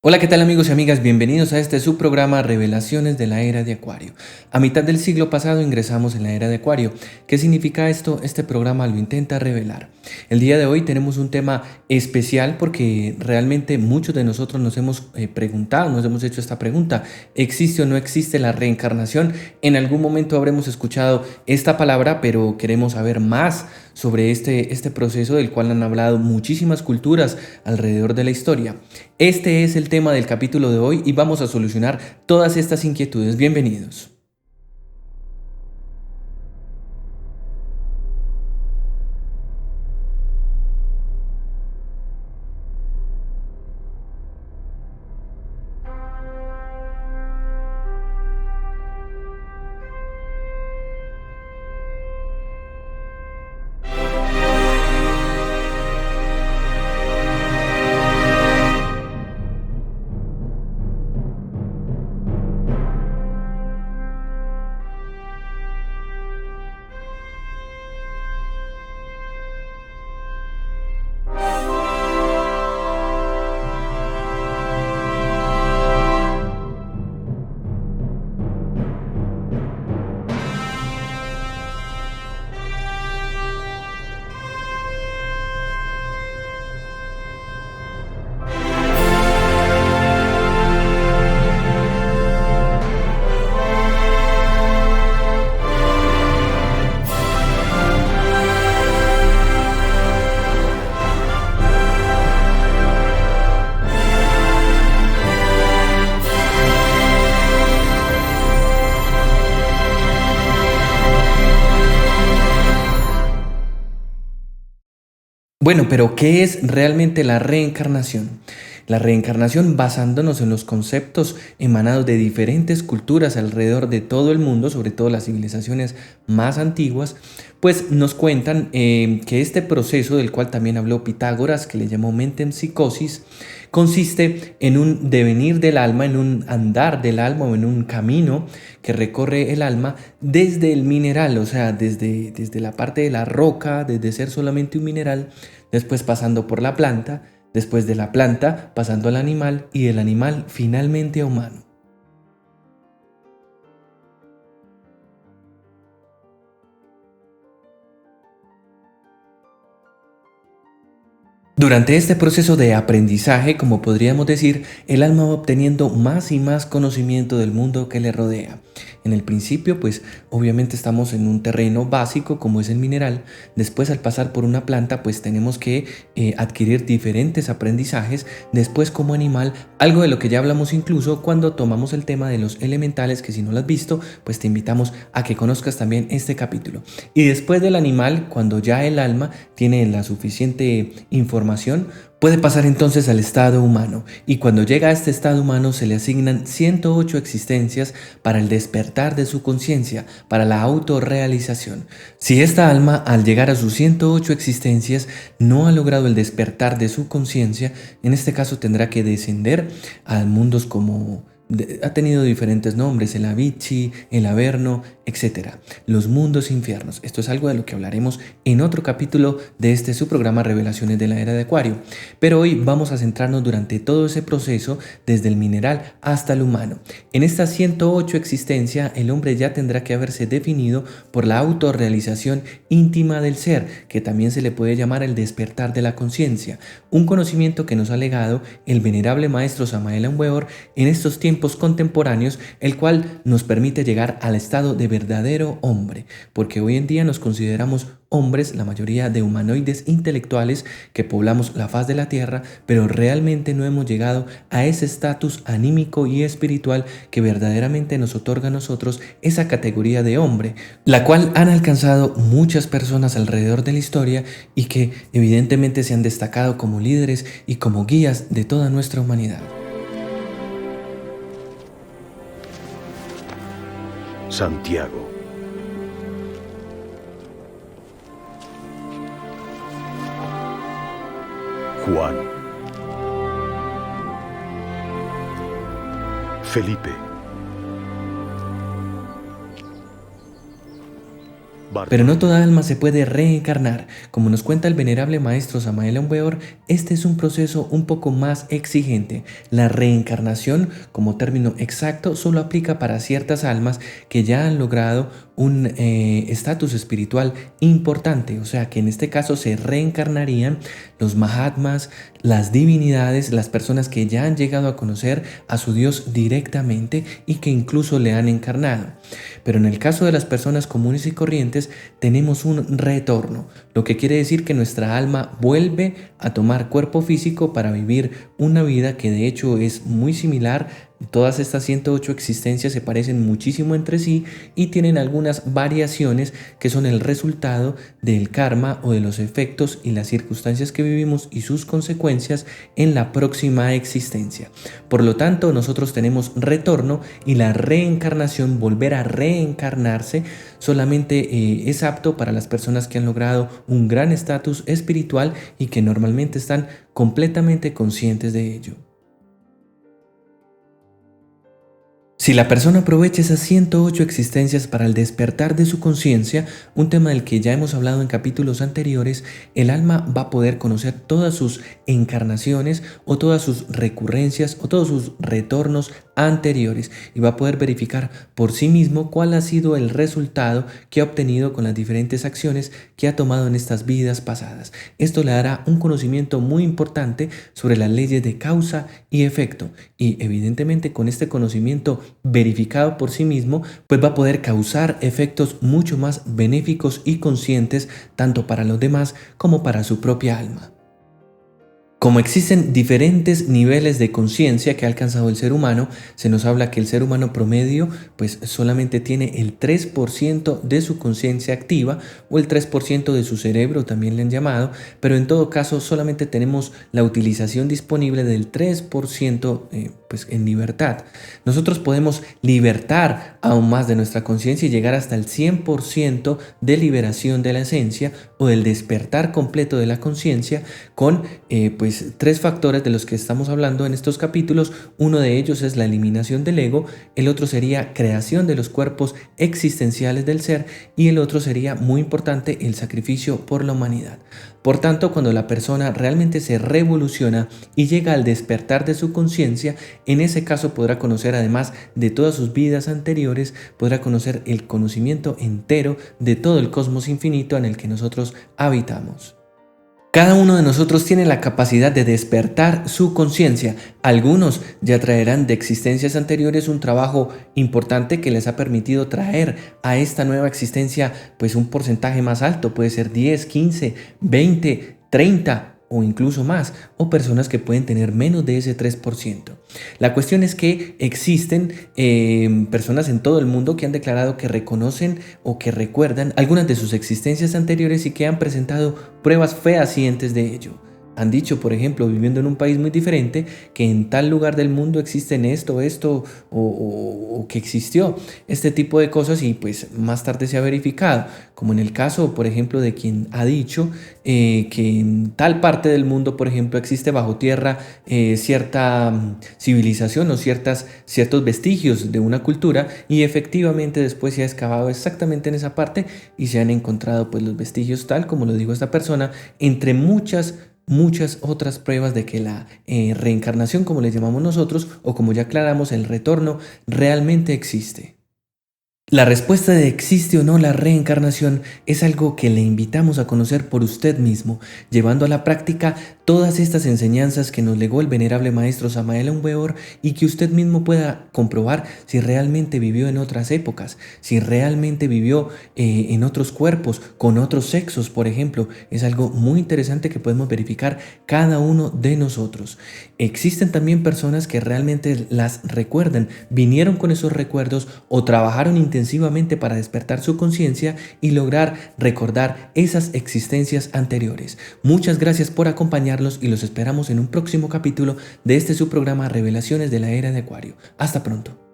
Hola, ¿qué tal amigos y amigas? Bienvenidos a este subprograma Revelaciones de la Era de Acuario. A mitad del siglo pasado ingresamos en la Era de Acuario. ¿Qué significa esto? Este programa lo intenta revelar. El día de hoy tenemos un tema especial porque realmente muchos de nosotros nos hemos preguntado, nos hemos hecho esta pregunta: ¿existe o no existe la reencarnación? En algún momento habremos escuchado esta palabra, pero queremos saber más sobre este proceso del cual han hablado muchísimas culturas alrededor de la historia. Este es el tema del capítulo de hoy y vamos a solucionar todas estas inquietudes. Bienvenidos. Bueno, pero ¿qué es realmente la reencarnación? La reencarnación, basándonos en los conceptos emanados de diferentes culturas alrededor de todo el mundo, sobre todo las civilizaciones más antiguas, pues nos cuentan que este proceso del cual también habló Pitágoras, que le llamó metempsicosis, consiste en un devenir del alma, en un andar del alma o en un camino que recorre el alma desde el mineral, o sea, desde la parte de la roca, desde ser solamente un mineral, después pasando por la planta, después de la planta pasando al animal y del animal finalmente a humano. Durante este proceso de aprendizaje, como podríamos decir, el alma va obteniendo más y más conocimiento del mundo que le rodea. En el principio, pues obviamente estamos en un terreno básico como es el mineral. Después, al pasar por una planta, pues tenemos que adquirir diferentes aprendizajes. Después, como animal, algo de lo que ya hablamos incluso cuando tomamos el tema de los elementales, que si no lo has visto, pues te invitamos a que conozcas también este capítulo. Y después del animal, cuando ya el alma tiene la suficiente información, puede pasar entonces al estado humano, y cuando llega a este estado humano se le asignan 108 existencias para el despertar de su conciencia, para la autorrealización. Si esta alma, al llegar a sus 108 existencias, no ha logrado el despertar de su conciencia, en este caso tendrá que descender a mundos como ha tenido diferentes nombres: el Avicii, el Averno, etcétera. Los mundos infiernos. Esto es algo de lo que hablaremos en otro capítulo de este su programa Revelaciones de la Era de Acuario. Pero hoy vamos a centrarnos durante todo ese proceso, desde el mineral hasta el humano. En esta 108 existencia, el hombre ya tendrá que haberse definido por la autorrealización íntima del ser, que también se le puede llamar el despertar de la conciencia, un conocimiento que nos ha legado el venerable maestro Samael Aun Weor en estos tiempos contemporáneos, el cual nos permite llegar al estado de verdadero hombre, porque hoy en día nos consideramos hombres, la mayoría de humanoides intelectuales que poblamos la faz de la tierra, pero realmente no hemos llegado a ese estatus anímico y espiritual que verdaderamente nos otorga a nosotros esa categoría de hombre, la cual han alcanzado muchas personas alrededor de la historia y que evidentemente se han destacado como líderes y como guías de toda nuestra humanidad. Santiago. Juan. Felipe. Pero no toda alma se puede reencarnar. Como nos cuenta el venerable maestro Samael Aun Weor, este es un proceso un poco más exigente. La reencarnación, como término exacto, solo aplica para ciertas almas que ya han logrado un estatus espiritual importante. O sea que en este caso se reencarnarían los mahatmas, las divinidades, las personas que ya han llegado a conocer a su Dios directamente y que incluso le han encarnado. Pero en el caso de las personas comunes y corrientes tenemos un retorno, lo que quiere decir que nuestra alma vuelve a tomar cuerpo físico para vivir una vida que de hecho es muy similar. Todas estas 108 existencias se parecen muchísimo entre sí y tienen algunas variaciones que son el resultado del karma o de los efectos y las circunstancias que vivimos y sus consecuencias en la próxima existencia. Por lo tanto, nosotros tenemos retorno y la reencarnación, volver a reencarnarse, solamente es apto para las personas que han logrado un gran estatus espiritual y que normalmente están completamente conscientes de ello. Si la persona aprovecha esas 108 existencias para el despertar de su conciencia, un tema del que ya hemos hablado en capítulos anteriores, el alma va a poder conocer todas sus encarnaciones o todas sus recurrencias o todos sus retornos anteriores y va a poder verificar por sí mismo cuál ha sido el resultado que ha obtenido con las diferentes acciones que ha tomado en estas vidas pasadas. Esto le dará un conocimiento muy importante sobre las leyes de causa y efecto y evidentemente con este conocimiento verificado por sí mismo, pues va a poder causar efectos mucho más benéficos y conscientes tanto para los demás como para su propia alma. Como existen diferentes niveles de conciencia que ha alcanzado el ser humano, se nos habla que el ser humano promedio pues solamente tiene el 3% de su conciencia activa o el 3% de su cerebro, también le han llamado, pero en todo caso solamente tenemos la utilización disponible del 3% pues en libertad. Nosotros podemos libertar aún más de nuestra conciencia y llegar hasta el 100% de liberación de la esencia o del despertar completo de la conciencia con pues 3 factores de los que estamos hablando en estos capítulos. Uno de ellos es la eliminación del ego, el otro sería creación de los cuerpos existenciales del ser y el otro sería muy importante el sacrificio por la humanidad. Por tanto, cuando la persona realmente se revoluciona y llega al despertar de su conciencia, en ese caso podrá conocer además de todas sus vidas anteriores, podrá conocer el conocimiento entero de todo el cosmos infinito en el que nosotros habitamos. Cada uno de nosotros tiene la capacidad de despertar su conciencia. Algunos ya traerán de existencias anteriores un trabajo importante que les ha permitido traer a esta nueva existencia pues un porcentaje más alto, puede ser 10, 15, 20, 30 o incluso más, o personas que pueden tener menos de ese 3%. La cuestión es que existen personas en todo el mundo que han declarado que reconocen o que recuerdan algunas de sus existencias anteriores y que han presentado pruebas fehacientes de ello. Han dicho, por ejemplo, viviendo en un país muy diferente, que en tal lugar del mundo existen esto o que existió este tipo de cosas y pues más tarde se ha verificado, como en el caso, por ejemplo, de quien ha dicho que en tal parte del mundo, por ejemplo, existe bajo tierra cierta civilización o ciertos vestigios de una cultura y efectivamente después se ha excavado exactamente en esa parte y se han encontrado pues los vestigios tal como lo dijo esta persona, entre muchas otras pruebas de que la reencarnación, como le llamamos nosotros, o como ya aclaramos, el retorno, realmente existe. La respuesta de existe o no la reencarnación es algo que le invitamos a conocer por usted mismo, llevando a la práctica todas estas enseñanzas que nos legó el venerable maestro Samael Aun Weor y que usted mismo pueda comprobar si realmente vivió en otras épocas, si realmente vivió en otros cuerpos, con otros sexos, por ejemplo. Es algo muy interesante que podemos verificar cada uno de nosotros. Existen también personas que realmente las recuerdan, vinieron con esos recuerdos o trabajaron intensivamente para despertar su conciencia y lograr recordar esas existencias anteriores. Muchas gracias por acompañarnos y los esperamos en un próximo capítulo de este su programa Revelaciones de la Era de Acuario. Hasta pronto.